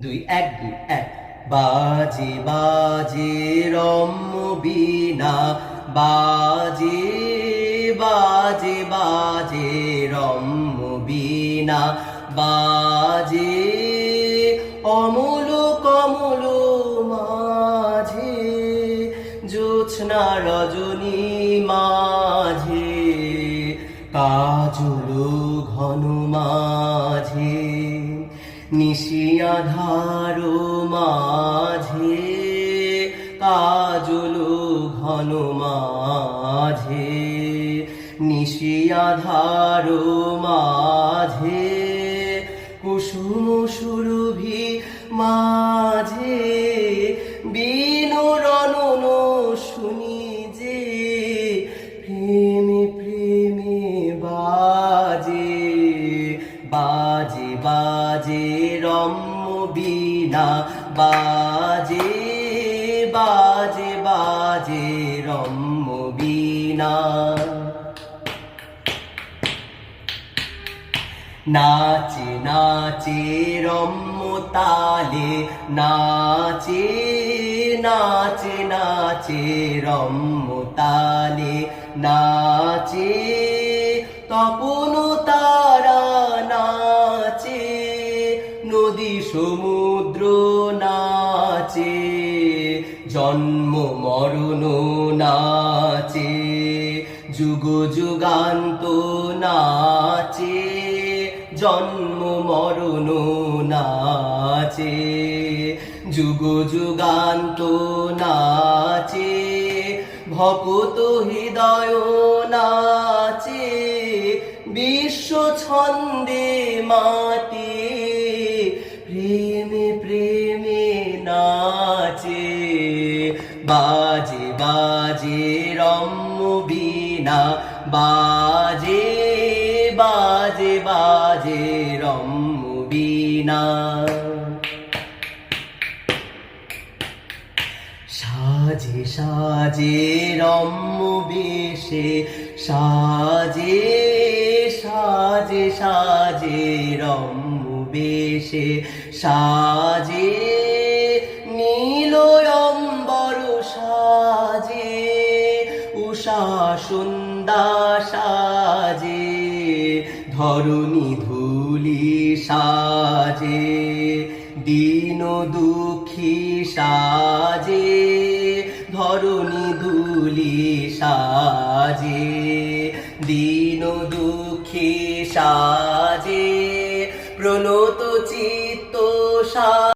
দুই এক দুই এক বাজে বাজে রম্য বীণা বাজে বাজে বাজে রম্য বীণা বাজে অমল কমল মাঝে জ্যোৎস্না রজনী মাঝে কাজল ঘন মাঝে নিশি আধার মাঝে কাজল ঘন মাঝে নিশি আধার মাঝে কুসুম সুরভি মাঝে বিনু রনন শুনি যে প্রেমে প্রেমে বাজে বাজে বাজে রম্য বীণা বাজে বাজে বাজে রম্য বীণা নাচে নাচে রম্য তালে নাচে নাচে নাচে রম্য তালে নাচে তপন তারা নাচে নদী সমুদ্র নাচে জন্ম মরণ নাচে যুগ যুগান্ত নাচে জন্ম মরণ নাচে যুগ যুগান্ত নাচে ভকত হৃদয় নাচে বিশ্ব ছন্দে মাতে প্রেমে প্রেমে নাচে বাজে বাজে রম্য বীণা বাজে বাজে বাজে রম্য বীণা সাজে সাজে রম্য বেশে সাজে সাজে সাজে রম্য বেশে সাজে নীল অম্বর সাজে উষা সন্ধ্যা সাজে ধরণী ধূলি সাজে দীন দুঃখী সাজে ধরণী ধূলি সাজে দীন দুঃখী সাজে